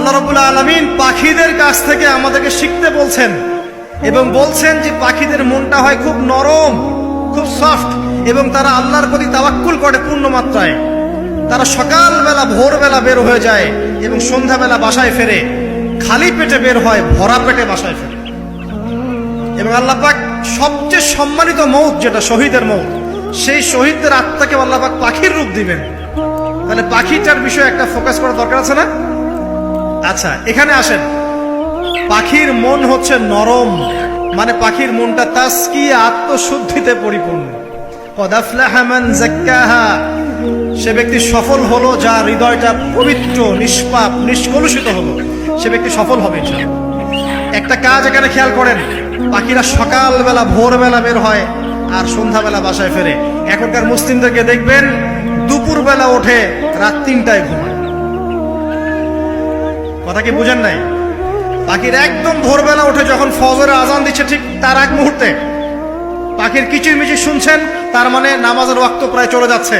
আল্লাহ রাব্বুল আলামিন পাখিদের কাছ থেকে আমাদেরকে শিখতে বলছেন এবং বলছেন যে পাখিদের মনটা হয় খুব নরম, খুব সফট, এবং তারা আল্লাহর প্রতি তাওয়াক্কুল করে পূর্ণ মাত্রায়। তারা সকালবেলা ভোরবেলা বের হয়ে যায় এবং সন্ধ্যাবেলা বাসায় ফেরে। খালি পেটে বের হয়, ভরা পেটে বাসায় ফেরে। এবং আল্লাহ পাক সবচেয়ে সম্মানিত মৌত যেটা শহীদের মৌত, সেই শহীদদের আত্মাকে আল্লাহ পাক পাখির রূপ দিবেন। তাহলে পাখিটার বিষয়ে একটা ফোকাস করার দরকার আছে না? আচ্ছা, এখানে আসেন। পাখির মন হচ্ছে নরম, মানে পাখির মনটা তাসকিয়া, আত্মশুদ্ধিতে পরিপূর্ণ। কদ আফলাহা মান যাক্কাহা, সে ব্যক্তি সফল হলো যার হৃদয়টা পবিত্র, নিষ্পাপ, নিষ্কলুষিত হলো, সে ব্যক্তি সফল হবে ইনশাআল্লাহ। একটা কাজ এখানে খেয়াল করেন, পাখিরা সকালবেলা ভোরবেলা বের হয় আর সন্ধ্যাবেলা বাসায় ফেরে। এখনকার মুসলিমদেরকে দেখবেন দুপুরবেলা ওঠে, রাত 3টায় ঘুমায়। কথা কি বুঝেন নাই? পাখির একদম ভোরবেলা উঠে যখন ফজরের আজান দিচ্ছে ঠিক তার এক মুহূর্তে পাখির কিচিরমিচির শুনছেন, তার মানে নামাজের ওয়াক্ত প্রায় চলে যাচ্ছে।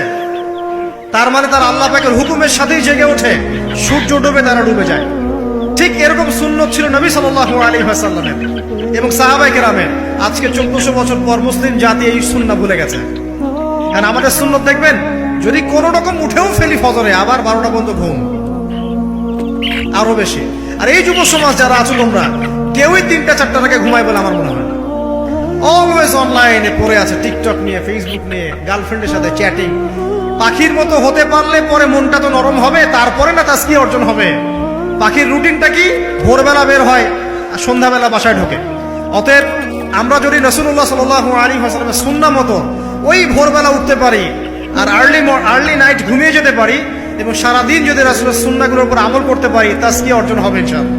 তার মানে তার আল্লাহ পাকের হুকুমের সাথেই জেগে ওঠে, সূর্য ডুবে তারা ডুবে যায়। ঠিক এরকম সুন্নত ছিল নবী সাল্লাল্লাহু আলাইহি ওয়াসাল্লামের এবং সাহাবায়ে কেরামের। আজকে 1400 বছর পর মুসলিম জাতি এই সুন্নাহ ভুলে গেছে। কারণ আমাদের সুন্নত দেখবেন, যদি কোনো রকম উঠেও ফেলি ফজরে, আবার 12টা পর্যন্ত ঘুম, আরো বেশি। আর এই যুব সমাজ যারা আছো তোমরা, কেউই 3টা-4টার আগে ঘুমায় বলে আমার মনে হয়। অলওয়েজ অনলাইনে পড়ে আছে, টিকটক নিয়ে, ফেসবুক নিয়ে, গার্লফ্রেন্ডের সাথে চ্যাটিং। পাখির মতো হতে পারলে পরে মনটা তো নরম হবে, তারপরে না তাসকিয়া অর্জন হবে। পাখির রুটিনটা কি? ভোরবেলা বের হয় আর সন্ধ্যাবেলা বাসায় ঢোকে। অতএব আমরা যদি রাসূলুল্লাহ সাল্লাল্লাহু আলাইহি ওয়াসাল্লামের সুন্নাহ মতো ওই ভোরবেলা উঠতে পারি আর আর্লি নাইট ঘুমিয়ে যেতে পারি এবং সারাদিন যদি রাসূলের সুন্নাহগুলোর উপর আমল করতে পারি, তাসকিয়া অর্জন হবে ইনশাআল্লাহ।